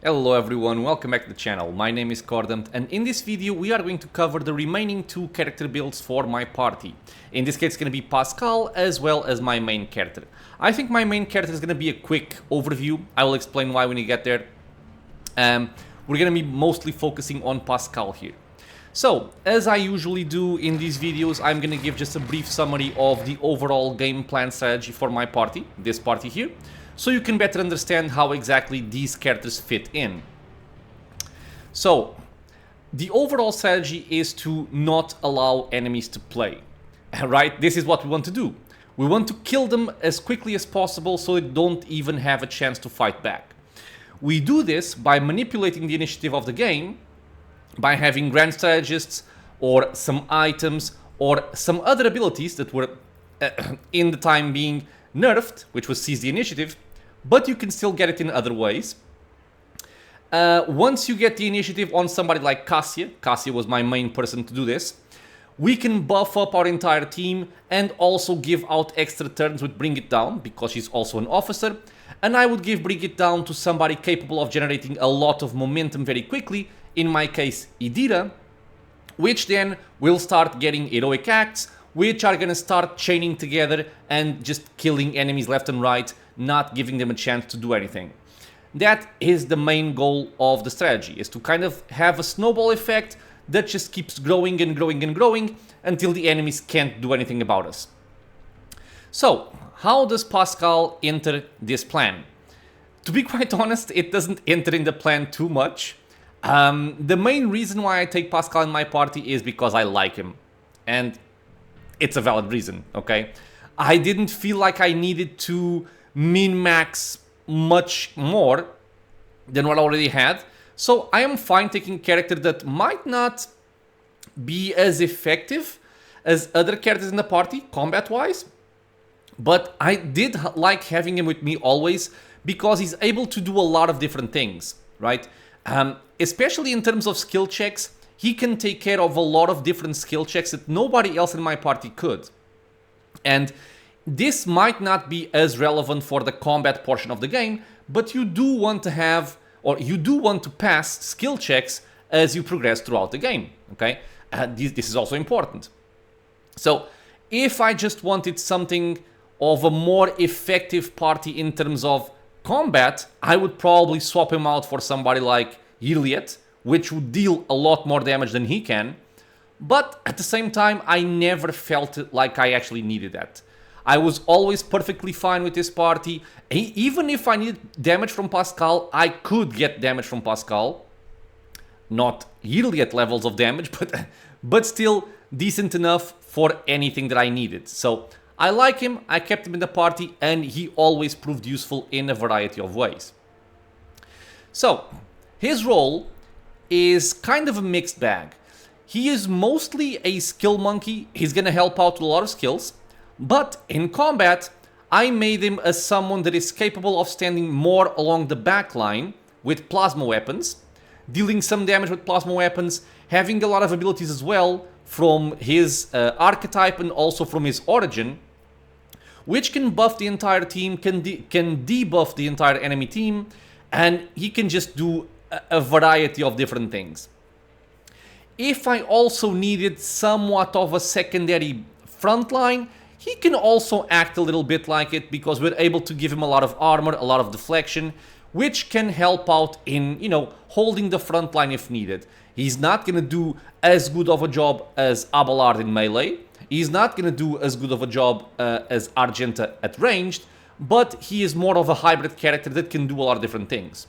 Hello everyone, welcome back to the channel. My name is Cordant, and in this video we are going to cover the remaining two character builds for my party. In this case it's going to be Pascal as well as my main character. I think my main character is going to be a quick overview. I will explain why when we get there. We're going to be mostly focusing on Pascal here. So, as I usually do in these videos, I'm going to give just a brief summary of the overall game plan strategy for my party, this party here, so you can better understand how exactly these characters fit in. So, the overall strategy is to not allow enemies to play, right? This is what we want to do. We want to kill them as quickly as possible so they don't even have a chance to fight back. We do this by manipulating the initiative of the game, by having grand strategists or some items or some other abilities that were in the time being nerfed, which was seize the initiative, but you can still get it in other ways. Once you get the initiative on somebody like Cassia was my main person to do this, we can buff up our entire team and also give out extra turns with Bring It Down, because she's also an officer, and I would give Bring It Down to somebody capable of generating a lot of momentum very quickly, in my case Idira, which then will start getting heroic acts, which are gonna start chaining together and just killing enemies left and right, not giving them a chance to do anything. That is the main goal of the strategy, is to kind of have a snowball effect that just keeps growing and growing and growing until the enemies can't do anything about us. So, how does Pascal enter this plan? To be quite honest, it doesn't enter in the plan too much. The main reason why I take Pascal in my party is because I like him. And it's a valid reason, okay? I didn't feel like I needed to min-max much more than what I already had. So I am fine taking a character that might not be as effective as other characters in the party, combat-wise. But I did like having him with me always because he's able to do a lot of different things, right? Especially in terms of skill checks, he can take care of a lot of different skill checks that nobody else in my party could. And this might not be as relevant for the combat portion of the game, but you do want to have, or you do want to pass skill checks as you progress throughout the game, okay? This is also important. So, if I just wanted something of a more effective party in terms of combat, I would probably swap him out for somebody like Iliad, which would deal a lot more damage than he can. But at the same time, I never felt like I actually needed that. I was always perfectly fine with this party. Even if I needed damage from Pascal, I could get damage from Pascal. Not Iliad levels of damage, but still decent enough for anything that I needed. So I like him, I kept him in the party, and he always proved useful in a variety of ways. So, his role is kind of a mixed bag. He is mostly a skill monkey, he's gonna help out with a lot of skills, but in combat, I made him as someone that is capable of standing more along the back line with plasma weapons, dealing some damage with plasma weapons, having a lot of abilities as well from his archetype and also from his origin, which can buff the entire team, can debuff the entire enemy team, and he can just do a variety of different things. If I also needed somewhat of a secondary frontline, he can also act a little bit like it, because we're able to give him a lot of armor, a lot of deflection, which can help out in, holding the front line if needed. He's not going to do as good of a job as Abelard in melee. He's not going to do as good of a job as Argenta at ranged, but he is more of a hybrid character that can do a lot of different things.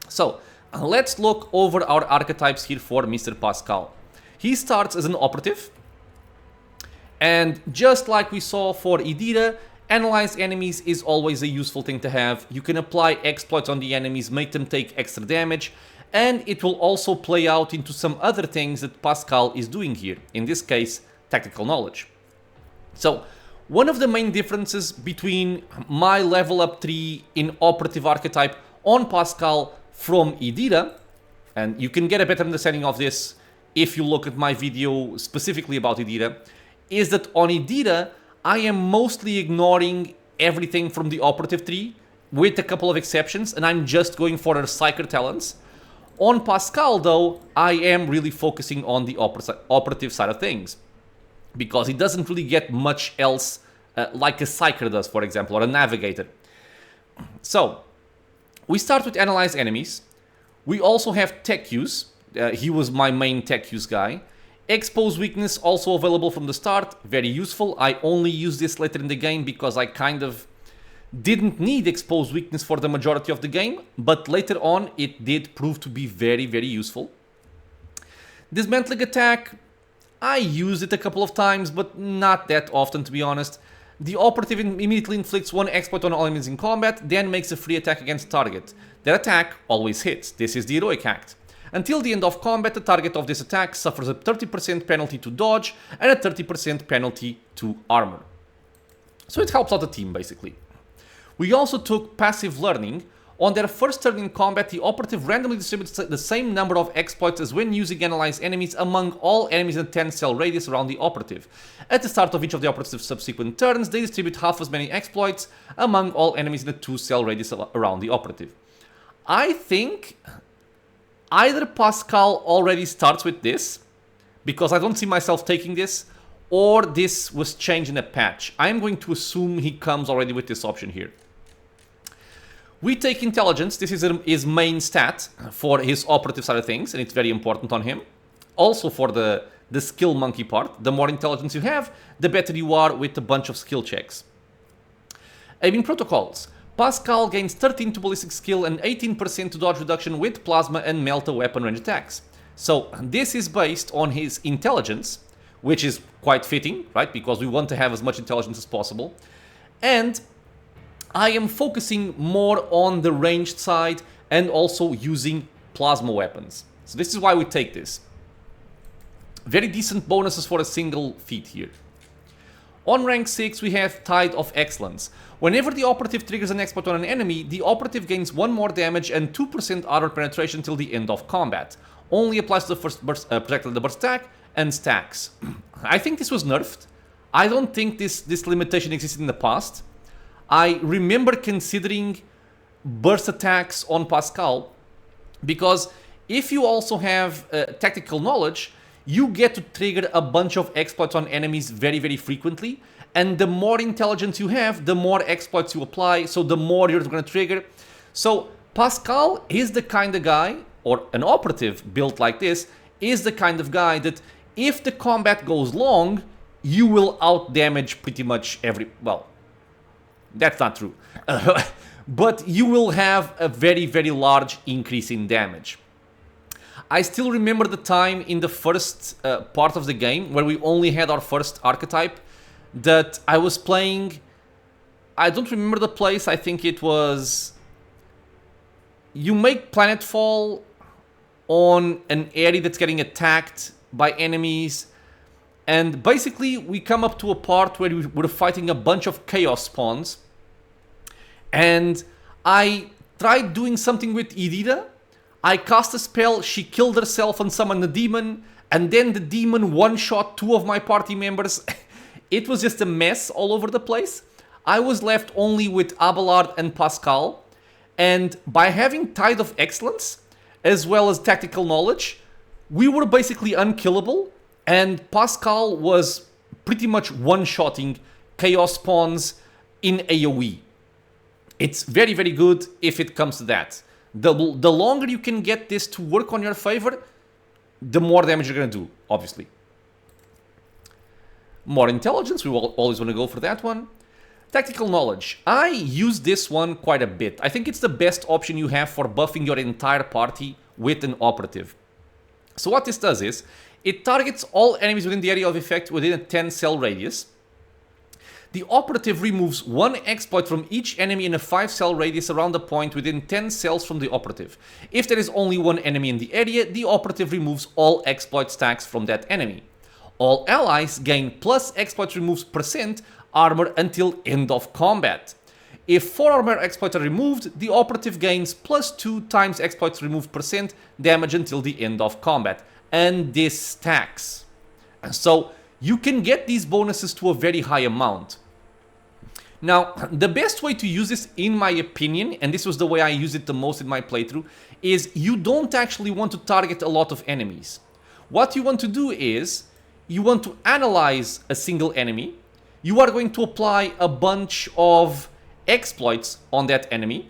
So, let's look over our archetypes here for Mr. Pascal. He starts as an operative, and just like we saw for Idira, analyze enemies is always a useful thing to have. You can apply exploits on the enemies, make them take extra damage, and it will also play out into some other things that Pascal is doing here. In this case, tactical knowledge. So, one of the main differences between my level up 3 in operative archetype on Pascal from Idira, and you can get a better understanding of this if you look at my video specifically about Idira, is that on Idira, I am mostly ignoring everything from the operative tree with a couple of exceptions, and I'm just going for her Psyker talents. On Pascal, though, I am really focusing on the operative side of things, because he doesn't really get much else like a Psyker does, for example, or a Navigator. So, we start with Analyze Enemies. We also have Tech Use. He was my main Tech Use guy. Expose Weakness, also available from the start, very useful. I only use this later in the game because I kind of didn't need Expose Weakness for the majority of the game, but later on it did prove to be very, very useful. Dismantling Attack, I used it a couple of times, but not that often, to be honest. The Operative immediately inflicts one exploit on all enemies in combat, then makes a free attack against target. Their attack always hits. This is the Heroic Act. Until the end of combat, the target of this attack suffers a 30% penalty to dodge and a 30% penalty to armor. So it helps out the team, basically. We also took Passive Learning. On their first turn in combat, the Operative randomly distributes the same number of exploits as when using Analyze Enemies among all enemies in a 10-cell radius around the Operative. At the start of each of the Operative's subsequent turns, they distribute half as many exploits among all enemies in a 2-cell radius around the Operative. I think either Pascal already starts with this, because I don't see myself taking this, or this was changed in a patch. I'm going to assume he comes already with this option here. We take Intelligence. This is his main stat for his operative side of things, and it's very important on him. Also for the skill monkey part. The more intelligence you have, the better you are with a bunch of skill checks. Aiming Protocols. Pascal gains 13 to ballistic skill and 18% to dodge reduction with plasma and melta weapon range attacks. So this is based on his intelligence, which is quite fitting, right? Because we want to have as much intelligence as possible. And I am focusing more on the ranged side and also using plasma weapons. So this is why we take this. Very decent bonuses for a single feat here. On rank 6, we have Tide of Excellence. Whenever the Operative triggers an exploit on an enemy, the Operative gains 1 more damage and 2% armor penetration till the end of combat. Only applies to the first projectile the burst attack and stacks. I think this was nerfed. I don't think this limitation existed in the past. I remember considering burst attacks on Pascal, because if you also have tactical knowledge, you get to trigger a bunch of exploits on enemies very, very frequently. And the more intelligence you have, the more exploits you apply, so the more you're going to trigger. So Pascal is the kind of guy, or an Operative built like this, is the kind of guy that if the combat goes long, you will outdamage pretty much well, that's not true. But you will have a very, very large increase in damage. I still remember the time in the first part of the game where we only had our first archetype that I was playing. I don't remember the place. I think it was... You make planetfall on an area that's getting attacked by enemies. And basically we come up to a part where we're fighting a bunch of chaos spawns. And I tried doing something with Idira. I cast a spell, she killed herself and summoned a demon, and then the demon one-shot 2 of my party members. It was just a mess all over the place. I was left only with Abelard and Pascal, and by having Tide of Excellence, as well as tactical knowledge, we were basically unkillable, and Pascal was pretty much one-shotting chaos spawns in AoE. It's very, very good if it comes to that. The longer you can get this to work on your favor, the more damage you're going to do, obviously. More intelligence, we will always want to go for that one. Tactical knowledge. I use this one quite a bit. I think it's the best option you have for buffing your entire party with an Operative. So what this does is, it targets all enemies within the area of effect within a 10-cell radius. The Operative removes 1 exploit from each enemy in a 5-cell radius around a point within 10 cells from the Operative. If there is only 1 enemy in the area, the Operative removes all exploit stacks from that enemy. All allies gain plus exploit removes % armor until end of combat. If 4 armor exploits are removed, the Operative gains plus 2 times exploits removed % damage until the end of combat. And this stacks. So you can get these bonuses to a very high amount. Now, the best way to use this, in my opinion, and this was the way I used it the most in my playthrough, is you don't actually want to target a lot of enemies. What you want to do is, you want to analyze a single enemy, you are going to apply a bunch of exploits on that enemy,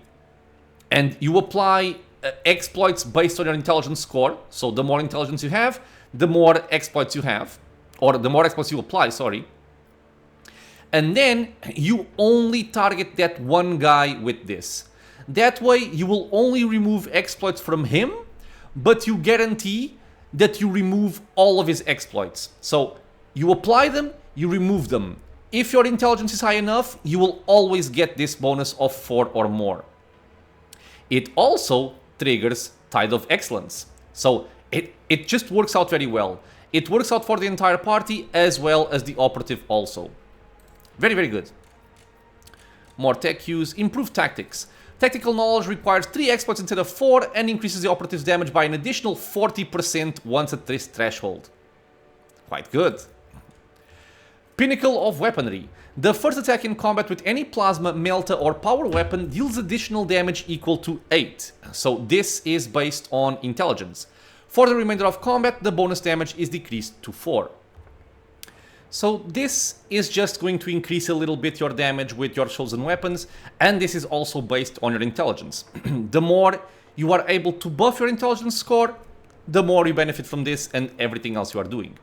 and you apply exploits based on your intelligence score. So the more intelligence you have, the more exploits you have, or the more exploits you apply, sorry. And then you only target that one guy with this. That way you will only remove exploits from him, but you guarantee that you remove all of his exploits. So you apply them, you remove them. If your intelligence is high enough, you will always get this bonus of 4 or more. It also triggers Tide of Excellence. So it just works out very well. It works out for the entire party as well as the operative also. Very, very good. More tech use, improved tactics. Tactical knowledge requires 3 exploits instead of 4 and increases the operative's damage by an additional 40% once at this threshold. Quite good. Pinnacle of Weaponry. The first attack in combat with any plasma, melta or power weapon deals additional damage equal to 8. So this is based on intelligence. For the remainder of combat, the bonus damage is decreased to 4. So this is just going to increase a little bit your damage with your chosen weapons, and this is also based on your intelligence. The more you are able to buff your intelligence score, the more you benefit from this and everything else you are doing.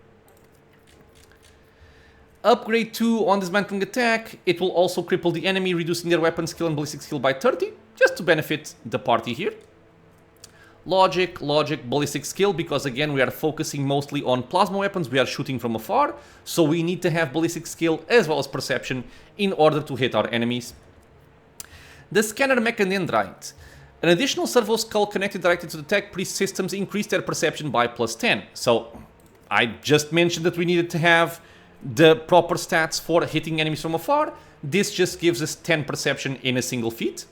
Upgrade 2 on Dismantling Attack. It will also cripple the enemy, reducing their weapon skill and ballistic skill by 30, just to benefit the party here. Logic, ballistic skill, because again we are focusing mostly on plasma weapons, we are shooting from afar, so we need to have ballistic skill as well as perception in order to hit our enemies. The Scanner Mechanendrite. An additional servo skull connected directly to the tech priest systems increased their perception by +10. So I just mentioned that we needed to have the proper stats for hitting enemies from afar. This just gives us 10 perception in a single feat.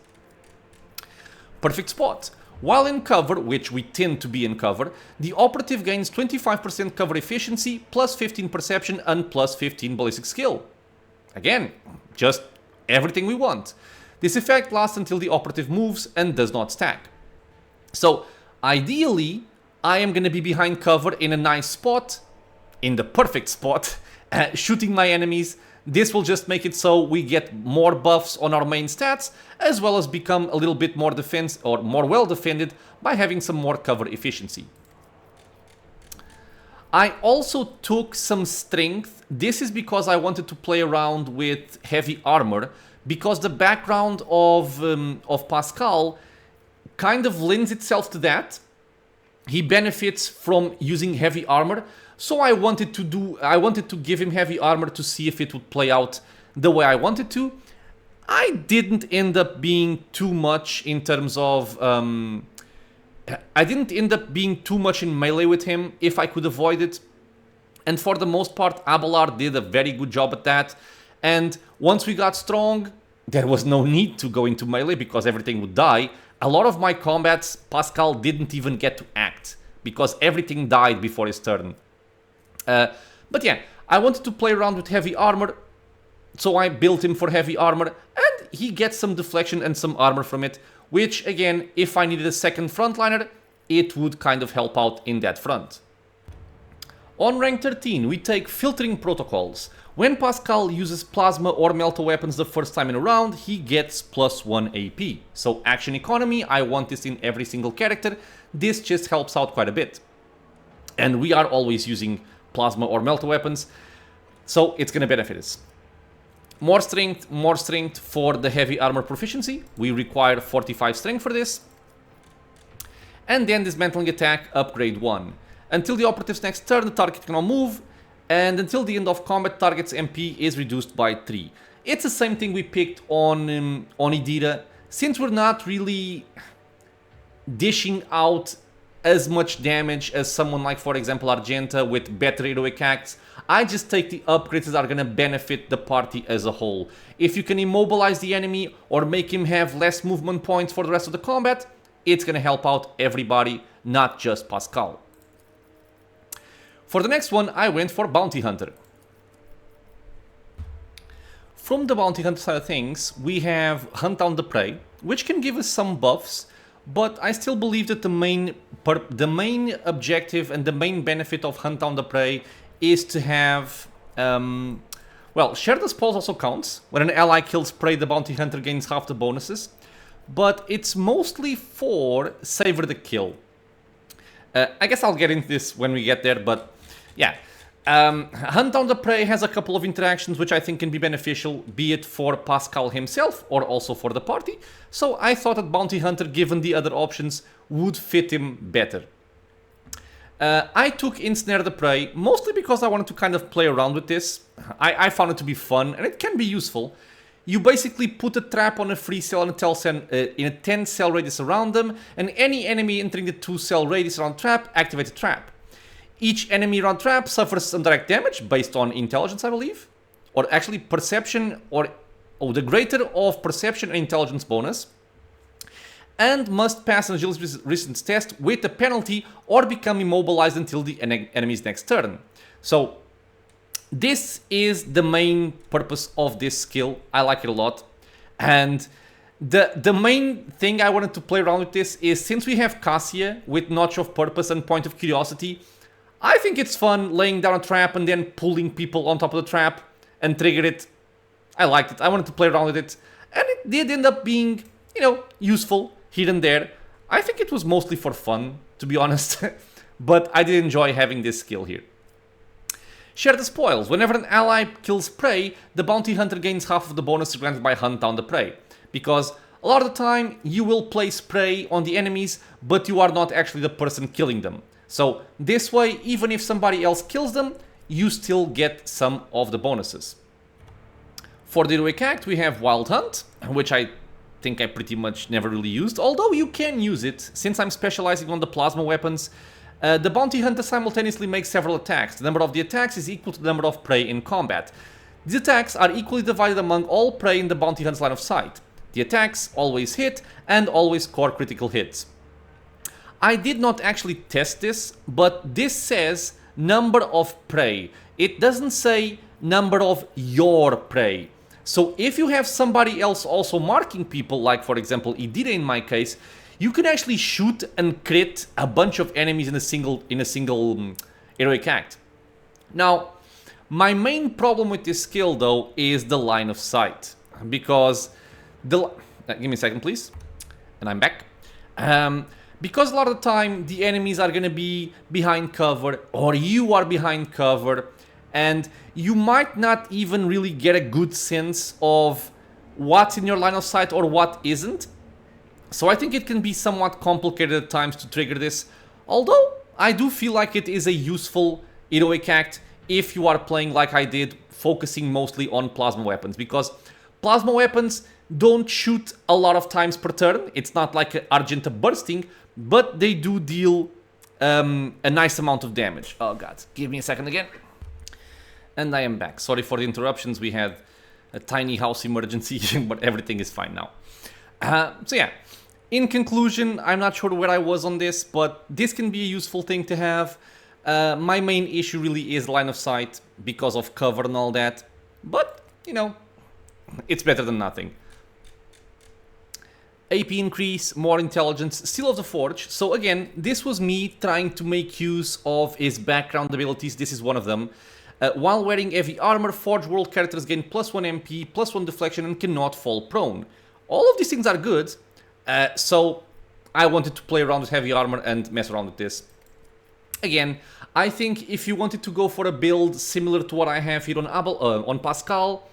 Perfect Spot. While in cover, which we tend to be in cover, the operative gains 25% cover efficiency, +15 perception, and +15 ballistic skill. Again, just everything we want. This effect lasts until the operative moves and does not stack. So, ideally, I am going to be behind cover in a nice spot, in the perfect spot, shooting my enemies. This will just make it so we get more buffs on our main stats, as well as become a little bit more defense or more well defended by having some more cover efficiency. I also took some strength. This is because I wanted to play around with heavy armor, because the background of Pascal kind of lends itself to that. He benefits from using heavy armor. So I wanted to give him heavy armor to see if it would play out the way I wanted to. I didn't end up being too much in terms of... I didn't end up being too much in melee with him if I could avoid it. And for the most part, Abelard did a very good job at that. And once we got strong, there was no need to go into melee because everything would die. A lot of my combats, Pascal didn't even get to act because everything died before his turn. But yeah, I wanted to play around with heavy armor, so I built him for heavy armor, and he gets some deflection and some armor from it, which again, if I needed a second frontliner, it would kind of help out in that front. On rank 13, we take Filtering Protocols. When Pascal uses plasma or melta weapons the first time in a round, he gets +1 AP. So action economy, I want this in every single character. This just helps out quite a bit. And we are always using plasma or melta weapons, so it's going to benefit us. More strength for the heavy armor proficiency. We require 45 strength for this. And then Dismantling Attack, upgrade 1. Until the operative's next turn, the target cannot move, and until the end of combat, target's MP is reduced by 3. It's the same thing we picked on Idira. Since we're not really dishing out as much damage as someone like, for example, Argenta with better heroic acts, I just take the upgrades that are going to benefit the party as a whole. If you can immobilize the enemy or make him have less movement points for the rest of the combat, it's going to help out everybody, not just Pascal. For the next one, I went for Bounty Hunter. from the bounty hunter side of things, we have Hunt Down the Prey, which can give us some buffs, but I still believe that the main objective and the main benefit of Hunt Down the Prey is to have... well, Share the Spoils also counts. When an ally kills prey, the bounty hunter gains half the bonuses. But it's mostly for Savor the Kill. I guess I'll get into this when we get there, but yeah. Hunt Down the Prey has a couple of interactions which I think can be beneficial, be it for Pascal himself or also for the party. So I thought that Bounty Hunter, given the other options, would fit him better. I took Ensnare the Prey, mostly because I wanted to kind of play around with this. I found it to be fun, and it can be useful. You basically put a trap on a free cell in a 10-cell radius around them, and any enemy entering the 2-cell radius around trap, activate the trap. Each enemy around trap suffers some direct damage, based on intelligence, I believe. Or actually perception, or the greater of perception and intelligence bonus. And must pass an agility resistance test with a penalty or become immobilized until the enemy's next turn. So this is the main purpose of this skill. I like it a lot. And the main thing I wanted to play around with this is, since we have Cassia with Notch of Purpose and Point of Curiosity, I think it's fun laying down a trap and then pulling people on top of the trap and trigger it. I liked it. I wanted to play around with it. And it did end up being, you know, useful here and there. I think it was mostly for fun, to be honest. But I did enjoy having this skill here. Share the Spoils. Whenever an ally kills prey, the bounty hunter gains half of the bonus granted by Hunt Down the Prey. Because a lot of the time, you will place prey on the enemies, but you are not actually the person killing them. So this way, even if somebody else kills them, you still get some of the bonuses. For the Heroic Act, we have Wild Hunt, which I think I pretty much never really used, although you can use it. Since I'm specializing on the plasma weapons, the bounty hunter simultaneously makes several attacks. The number of the attacks is equal to the number of prey in combat. These attacks are equally divided among all prey in the bounty hunter's line of sight. The attacks always hit and always score critical hits. I did not actually test this, but this says number of prey. It doesn't say number of your prey. So if you have somebody else also marking people, like for example Idira in my case, you can actually shoot and crit a bunch of enemies in a single heroic act. Now, my main problem with this skill though is the line of sight, because give me a second please, and I'm back. Because a lot of the time the enemies are gonna be behind cover, or you are behind cover, and you might not even really get a good sense of what's in your line of sight or what isn't. So I think it can be somewhat complicated at times to trigger this, although I do feel like it is a useful heroic act if you are playing like I did, focusing mostly on plasma weapons, because plasma weapons don't shoot a lot of times per turn. It's not like Argenta bursting, but they do deal a nice amount of damage. Oh god, give me a second again. And I am back. Sorry for the interruptions, we had a tiny house emergency, but everything is fine now. So yeah, in conclusion, I'm not sure where I was on this, but this can be a useful thing to have. My main issue really is line of sight because of cover and all that, but, you know, it's better than nothing. AP increase, more intelligence, Seal of the Forge. So again, this was me trying to make use of his background abilities. This is one of them. While wearing heavy armor, Forge World characters gain +1 MP, +1 deflection, and cannot fall prone. All of these things are good, so I wanted to play around with heavy armor and mess around with this. Again, I think if you wanted to go for a build similar to what I have here on Pascal,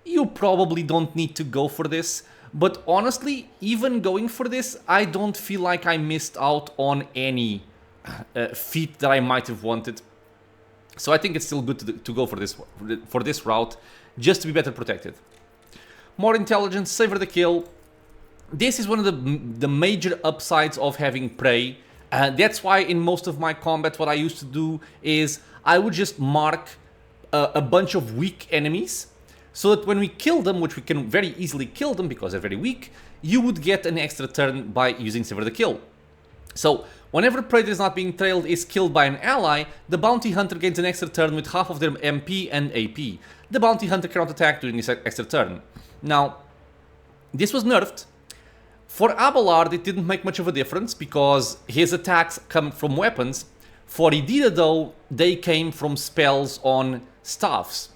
you probably don't need to go for this. But honestly, even going for this, I don't feel like I missed out on any feat that I might have wanted. So I think it's still good to go for this route, just to be better protected. More intelligence, savor the kill. This is one of the major upsides of having prey. That's why in most of my combat, what I used to do is I would just mark a bunch of weak enemies, so that when we kill them, which we can very easily kill them because they're very weak, you would get an extra turn by using Savor the Kill. So Whenever Predator is not being trailed is killed by an ally, the Bounty Hunter gains an extra turn with half of their MP and AP. The Bounty Hunter cannot attack during this extra turn. Now, this was nerfed. For Abelard, it didn't make much of a difference because his attacks come from weapons. For Idira, though, they came from spells on staffs.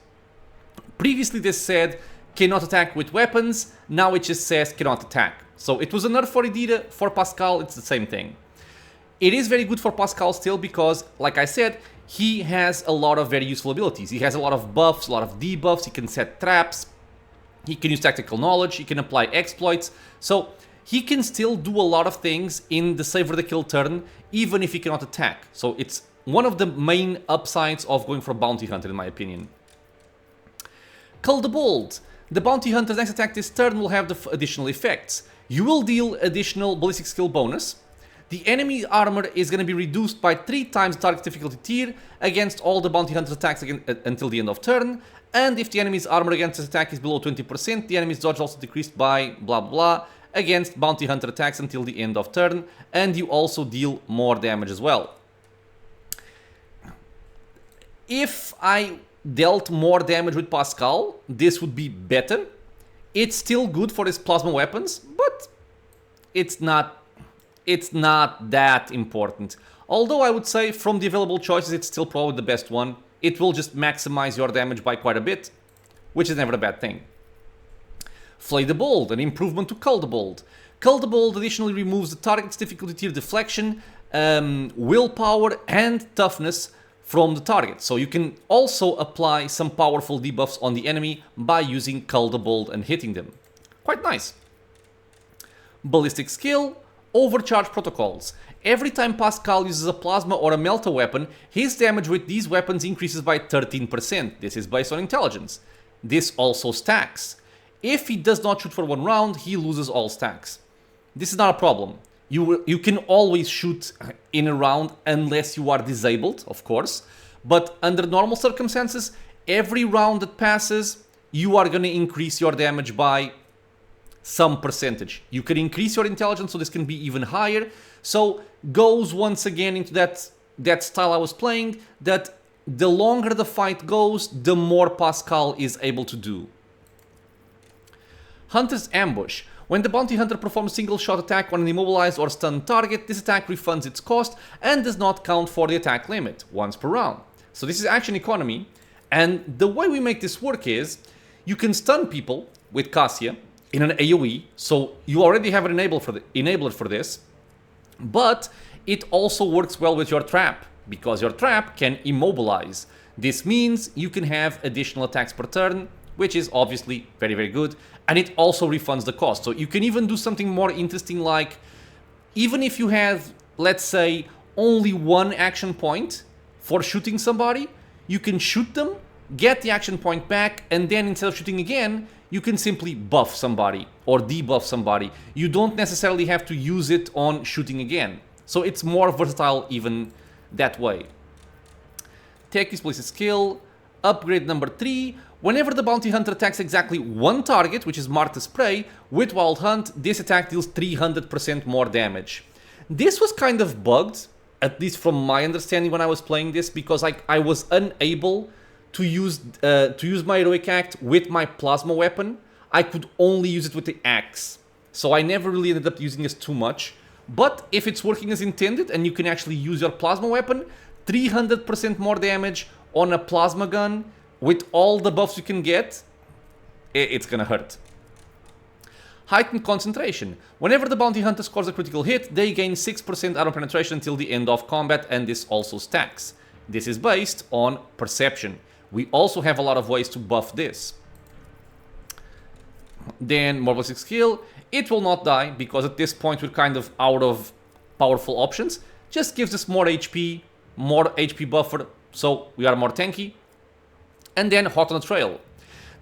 Previously, this said cannot attack with weapons. Now it just says cannot attack. So it was a nerf for Idira. For Pascal, it's the same thing. It is very good for Pascal still because, like I said, he has a lot of very useful abilities. He has a lot of buffs, a lot of debuffs. He can set traps. He can use tactical knowledge. He can apply exploits. So he can still do a lot of things in the savor the kill turn, even if he cannot attack. So it's one of the main upsides of going for Bounty Hunter, in my opinion. Cull the Bold. The Bounty Hunter's next attack this turn will have the additional effects. You will deal additional ballistic skill bonus. The enemy armor is going to be reduced by 3 times the target's difficulty tier against all the Bounty Hunter's attacks until the end of turn. And if the enemy's armor against this attack is below 20%, the enemy's dodge also decreased by blah blah against Bounty Hunter attacks until the end of turn. And you also deal more damage as well. If I dealt more damage with Pascal, this would be better. It's still good for his plasma weapons, but it's not that important. Although I would say from the available choices, it's still probably the best one. It will just maximize your damage by quite a bit, which is never a bad thing. Flay the Bold, an improvement to Cull the Bold. Cull the Bold additionally removes the target's difficulty tier deflection, willpower, and toughness from the target. So you can also apply some powerful debuffs on the enemy by using Cull the Bold and hitting them. Quite nice. Ballistic skill. Overcharge protocols. Every time Pascal uses a plasma or a melta weapon, his damage with these weapons increases by 13%. This is based on intelligence. This also stacks. If he does not shoot for 1 round, he loses all stacks. This is not a problem. You can always shoot in a round unless you are disabled, of course. But under normal circumstances, every round that passes, you are going to increase your damage by some percentage. You can increase your intelligence, so this can be even higher. So goes once again into that style I was playing, that the longer the fight goes, the more Pascal is able to do. Hunter's Ambush. When the Bounty Hunter performs a single shot attack on an immobilized or stunned target, this attack refunds its cost and does not count for the attack limit, once per round. So this is action economy, and the way we make this work is, you can stun people with Cassia in an AoE, so you already have an enabler for this, but it also works well with your trap, because your trap can immobilize. This means you can have additional attacks per turn, which is obviously very, very good, and it also refunds the cost. So you can even do something more interesting, like, even if you have, let's say, only 1 action point for shooting somebody, you can shoot them, get the action point back, and then instead of shooting again, you can simply buff somebody or debuff somebody. You don't necessarily have to use it on shooting again. So it's more versatile even that way. Take this ballistic skill. Upgrade number 3. Whenever the Bounty Hunter attacks exactly 1 target, which is marked as prey, with Wild Hunt, this attack deals 300% more damage. This was kind of bugged, at least from my understanding when I was playing this, because I was unable to use my heroic act with my plasma weapon. I could only use it with the axe, so I never really ended up using this too much. But if it's working as intended and you can actually use your plasma weapon, 300% more damage on a plasma gun with all the buffs you can get, it's gonna hurt. Heightened concentration. Whenever the Bounty Hunter scores a critical hit, they gain 6% armor penetration until the end of combat, and this also stacks. This is based on perception. We also have a lot of ways to buff this. Then, more ballistic skill. It will not die, because at this point we're kind of out of powerful options. Just gives us more HP buffer, so we are more tanky. And then, Hot on the Trail.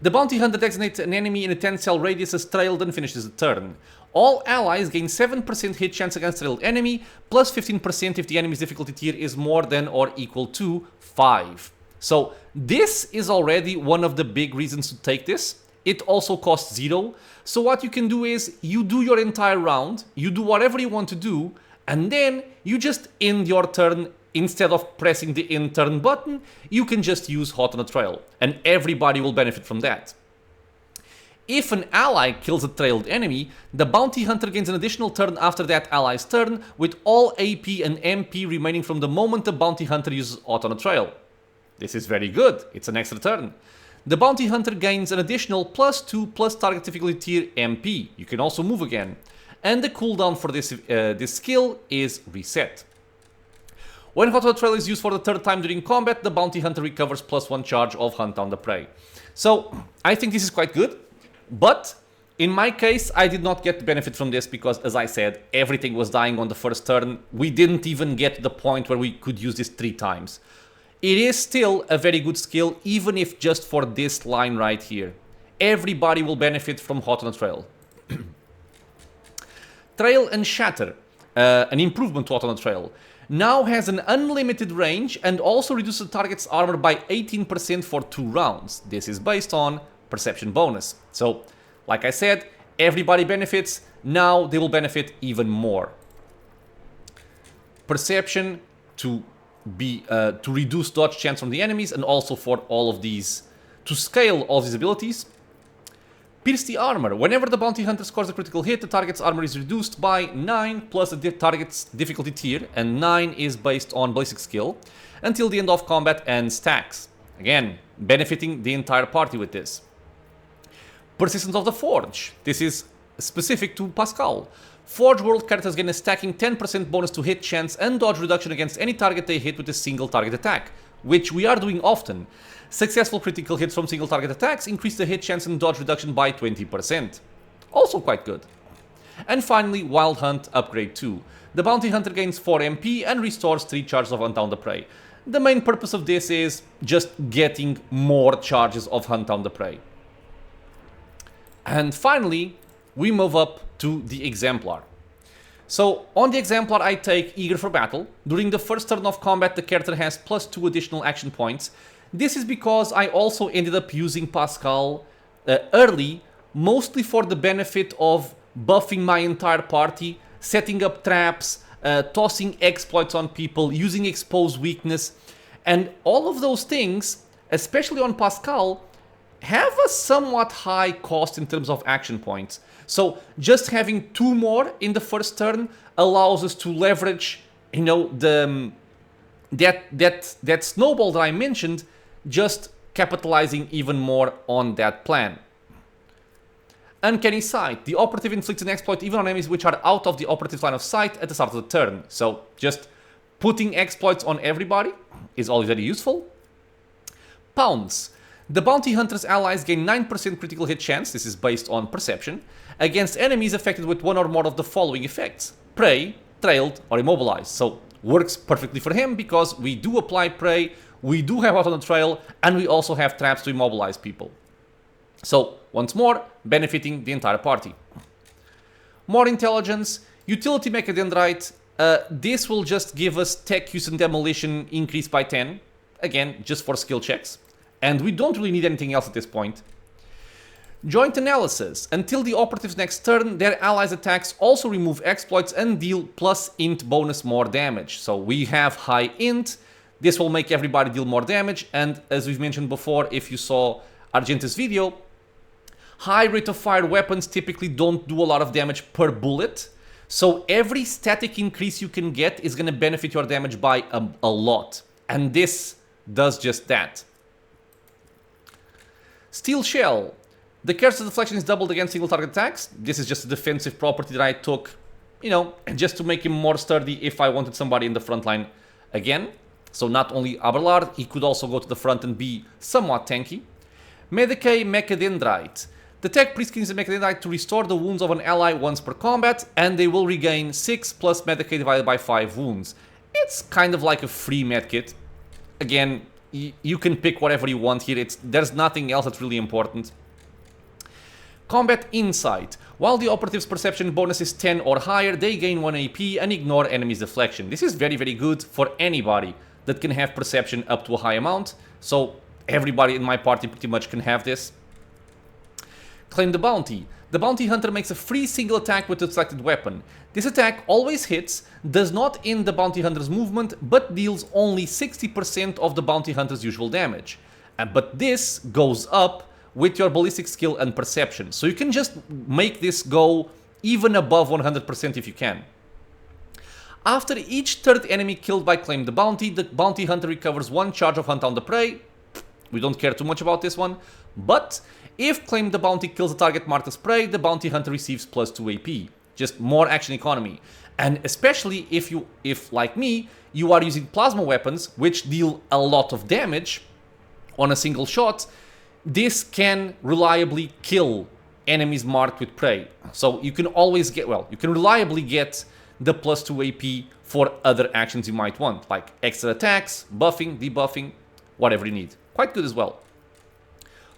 The Bounty Hunter designates an enemy in a 10-cell radius as trailed and finishes the turn. All allies gain 7% hit chance against trailed enemy, plus 15% if the enemy's difficulty tier is more than or equal to 5. So this is already one of the big reasons to take this. It also costs 0. So what you can do is, you do your entire round, you do whatever you want to do, And then you just end your turn. Instead of pressing the end turn button, you can just use Hot on a Trail, and everybody will benefit from that. If an ally kills a trailed enemy, the bounty hunter gains an additional turn after that ally's turn, with all AP and MP remaining from the moment the bounty hunter uses Hot on a Trail. This is very good, it's an extra turn. The bounty hunter gains an additional +2 plus target difficulty tier MP. You can also move again. And the cooldown for this skill is reset. When Hot on a Trail is used for the third time during combat, the bounty hunter recovers +1 charge of Hunt Down the Prey. So I think this is quite good, but in my case I did not get the benefit from this because, as I said, everything was dying on the first turn. We didn't even get to the point where we could use this 3 times. It is still a very good skill, even if just for this line right here. Everybody will benefit from Hot on a Trail. Trail and Shatter, an improvement to Hot on a Trail, now has an unlimited range and also reduces the target's armor by 18% for 2 rounds. This is based on perception bonus. So, like I said, everybody benefits. Now they will benefit even more. Perception to reduce dodge chance from the enemies, and also for all of these, to scale all these abilities. Pierce the armor. Whenever the bounty hunter scores a critical hit, the target's armor is reduced by 9 plus the target's difficulty tier, and 9 is based on basic skill, until the end of combat and stacks. Again, benefiting the entire party with this. Persistence of the Forge. This is specific to Pascal. Forge World characters gain a stacking 10% bonus to hit chance and dodge reduction against any target they hit with a single target attack, which we are doing often. Successful critical hits from single target attacks increase the hit chance and dodge reduction by 20%. Also quite good. And finally, Wild Hunt Upgrade 2. The bounty hunter gains 4 MP and restores 3 charges of Hunt Down the Prey. The main purpose of this is just getting more charges of Hunt Down the Prey. And finally, we move up to the Exemplar. So, on the Exemplar I take Eager for Battle. During the first turn of combat, the character has +2 additional action points. This is because I also ended up using Pascal early, mostly for the benefit of buffing my entire party, setting up traps, tossing exploits on people, using exposed weakness, and all of those things, especially on Pascal, have a somewhat high cost in terms of action points. So just having 2 more in the first turn allows us to leverage, you know, that snowball that I mentioned, just capitalizing even more on that plan. Uncanny Sight. The Operative inflicts an exploit even on enemies which are out of the Operative's line of sight at the start of the turn. So just putting exploits on everybody is already useful. Pounce. The Bounty Hunter's allies gain 9% critical hit chance, this is based on perception, against enemies affected with 1 or more of the following effects: Prey, Trailed, or Immobilized. So works perfectly for him because we do apply Prey, we do have Hot on the Trail, and we also have traps to immobilize people. So, once more, benefiting the entire party. More Intelligence. Utility Mechadendrite. This will just give us Tech Use and Demolition increased by 10. Again, just for skill checks. And we don't really need anything else at this point. Joint Analysis. Until the Operative's next turn, their allies' attacks also remove exploits and deal +int bonus more damage. So we have high int. This will make everybody deal more damage, and as we've mentioned before, if you saw Argenta's video, high rate of fire weapons typically don't do a lot of damage per bullet, so every static increase you can get is going to benefit your damage by a lot, and this does just that. Steel Shell. The character's deflection is doubled against single target attacks. This is just a defensive property that I took, you know, just to make him more sturdy if I wanted somebody in the front line again. So not only Abelard, he could also go to the front and be somewhat tanky. Medicae Mechadendrite. The tech pre-screens the Mechadendrite to restore the wounds of an ally once per combat, and they will regain 6 plus Medicae divided by 5 wounds. It's kind of like a free medkit. Again, you can pick whatever you want here. There's nothing else that's really important. Combat Insight. While the Operative's perception bonus is 10 or higher, they gain 1 AP and ignore enemies' deflection. This is very, very good for anybody that can have perception up to a high amount, so everybody in my party pretty much can have this. Claim the Bounty. The bounty hunter makes a free single attack with the selected weapon. This attack always hits, does not end the bounty hunter's movement, but deals only 60% of the bounty hunter's usual damage. But this goes up with your ballistic skill and perception. So you can just make this go even above 100% if you can. After each third enemy killed by Claim the bounty hunter recovers 1 charge of Hunt Down the Prey. We don't care too much about this one. But if Claim the Bounty kills a target marked as prey, the bounty hunter receives +2 AP. Just more action economy. And especially if like me, you are using plasma weapons, which deal a lot of damage on a single shot, this can reliably kill enemies marked with prey. So you can always get, well, you can reliably get the +2 AP for other actions you might want, like extra attacks, buffing, debuffing, whatever you need. Quite good as well.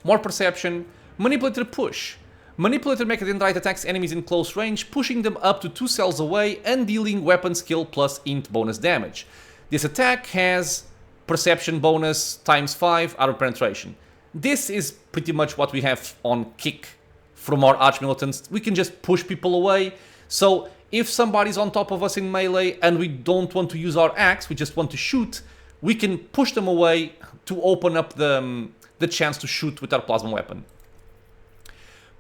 More perception. Manipulator push. Manipulator Mechadendrite attacks enemies in close range, pushing them up to 2 cells away and dealing weapon skill plus int bonus damage. This attack has perception bonus ×5 armor penetration. This is pretty much what we have on kick from our arch-militants. We can just push people away. So if somebody's on top of us in melee and we don't want to use our axe, we just want to shoot, we can push them away to open up the chance to shoot with our plasma weapon.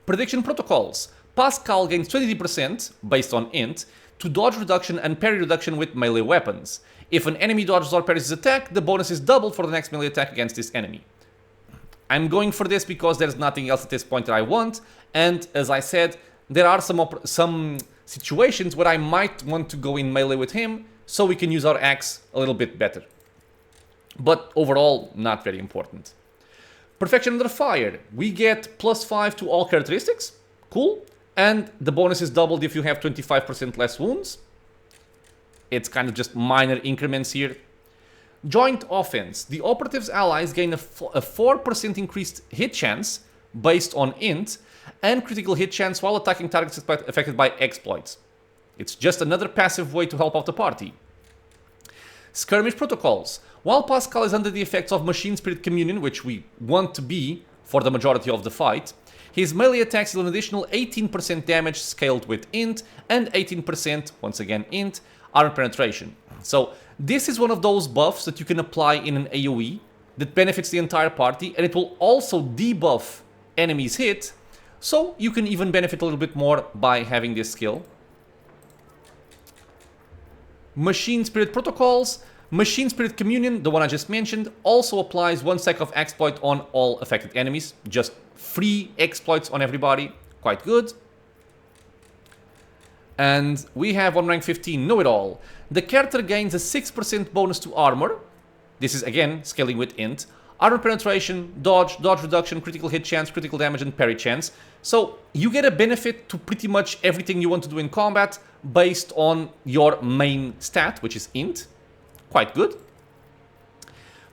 Prediction protocols. Pascal gains 20% based on int to dodge reduction and parry reduction with melee weapons. If an enemy dodges or parries his attack, the bonus is doubled for the next melee attack against this enemy. I'm going for this because there's nothing else at this point that I want, and as I said, there are some situations where I might want to go in melee with him, so we can use our axe a little bit better. But overall, not very important. Perfection under fire. We get +5 to all characteristics. Cool. And the bonus is doubled if you have 25% less wounds. It's kind of just minor increments here. Joint offense. The operative's allies gain a 4% increased hit chance based on int and critical hit chance while attacking targets affected by exploits. It's just another passive way to help out the party. Skirmish protocols. While Pascal is under the effects of Machine Spirit Communion, which we want to be for the majority of the fight, his melee attacks deal an additional 18% damage scaled with int and 18%, once again int, armor penetration. So this is one of those buffs that you can apply in an AoE that benefits the entire party, and it will also debuff enemies hit, so you can even benefit a little bit more by having this skill. Machine Spirit protocols. Machine Spirit Communion, the one I just mentioned, also applies 1 stack of exploit on all affected enemies. Just free exploits on everybody. Quite good. And we have on rank 15, Know It All. The character gains a 6% bonus to armor. This is again scaling with int. Armor penetration, dodge, dodge reduction, critical hit chance, critical damage, and parry chance. So you get a benefit to pretty much everything you want to do in combat based on your main stat, which is int. Quite good.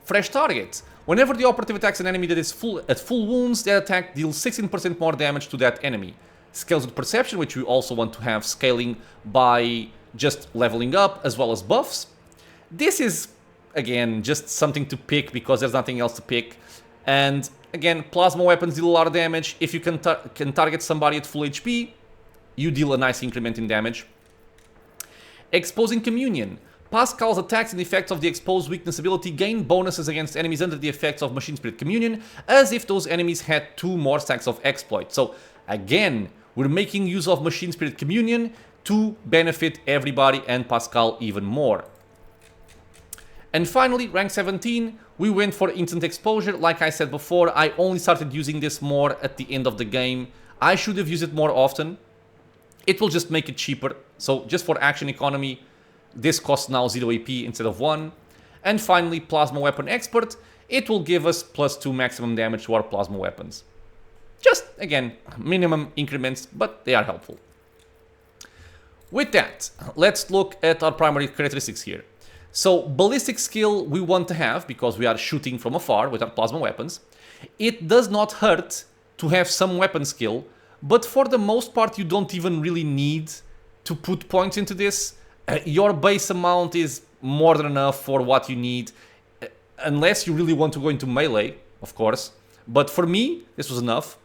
Fresh target. Whenever the operative attacks an enemy that is at full wounds, that attack deals 16% more damage to that enemy. Scales with perception, which we also want to have scaling by just leveling up, as well as buffs. This is, again, just something to pick because there's nothing else to pick. And again, plasma weapons deal a lot of damage. If you can target somebody at full HP, you deal a nice increment in damage. Exposing Communion. Pascal's attacks and effects of the exposed weakness ability gain bonuses against enemies under the effects of Machine Spirit Communion, as if those enemies had 2 more stacks of exploit. So again, we're making use of Machine Spirit Communion to benefit everybody and Pascal even more. And finally, rank 17, we went for instant exposure. Like I said before, I only started using this more at the end of the game. I should have used it more often. It will just make it cheaper. So just for action economy, this costs now 0 AP instead of 1. And finally, Plasma Weapon Expert. It will give us +2 maximum damage to our plasma weapons. Just, again, minimum increments, but they are helpful. With that, let's look at our primary characteristics here. So, ballistic skill we want to have, because we are shooting from afar with our plasma weapons. It does not hurt to have some weapon skill, but for the most part you don't even really need to put points into this. Your base amount is more than enough for what you need, unless you really want to go into melee, of course. But for me, this was enough.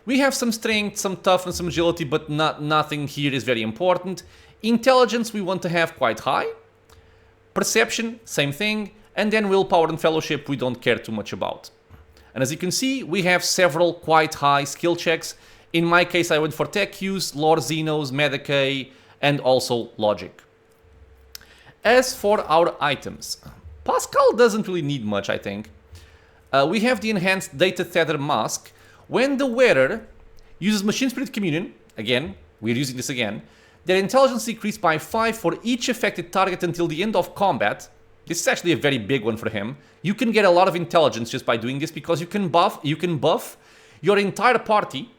We have some strength, some toughness, some agility, but nothing here is very important. Intelligence we want to have quite high. Perception, same thing. And then willpower and fellowship we don't care too much about. And as you can see, we have several quite high skill checks. In my case, I went for tech use, lore xenos, medicay, and also logic. As for our items, Pascal doesn't really need much, I think. We have the enhanced data tether mask. When the wearer uses machine spirit communion, again, we're using this again, their intelligence decreased by 5 for each affected target until the end of combat. This is actually a very big one for him. You can get a lot of intelligence just by doing this because you can buff your entire party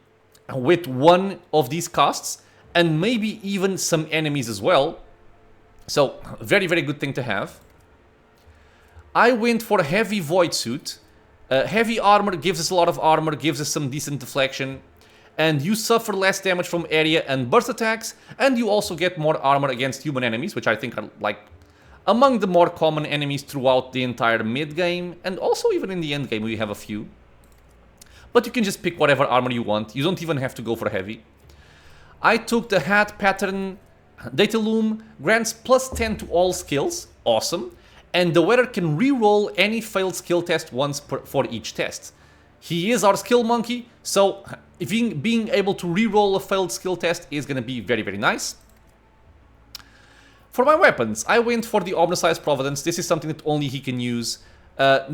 with one of these costs and maybe even some enemies as well. So, very, very good thing to have. I went for a heavy void suit. Heavy armor gives us a lot of armor, gives us some decent deflection. And you suffer less damage from area and burst attacks. And you also get more armor against human enemies, which I think are like among the more common enemies throughout the entire mid-game. And also even in the end game we have a few. But you can just pick whatever armor you want. You don't even have to go for heavy. I took the hat pattern. Data Loom grants plus 10 to all skills. Awesome. And the wearer can re-roll any failed skill test once for each test. He is our skill monkey, so being able to re-roll a failed skill test is going to be very, very nice. For my weapons, I went for the Omniscience Providence. This is something that only he can use.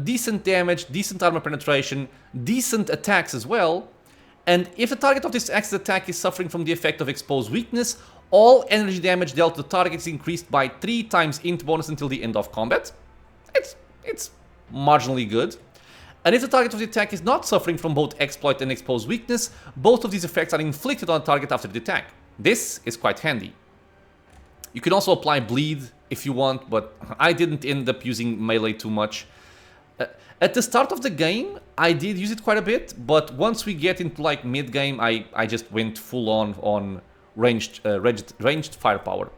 Decent damage, decent armor penetration, decent attacks as well. And if the target of this axis attack is suffering from the effect of exposed weakness, all energy damage dealt to the target is increased by 3 times int bonus until the end of combat. It's marginally good. And if the target of the attack is not suffering from both exploit and exposed weakness, both of these effects are inflicted on the target after the attack. This is quite handy. You can also apply bleed if you want, but I didn't end up using melee too much. At the start of the game, I did use it quite a bit, but once we get into like mid-game, I just went full on ranged firepower.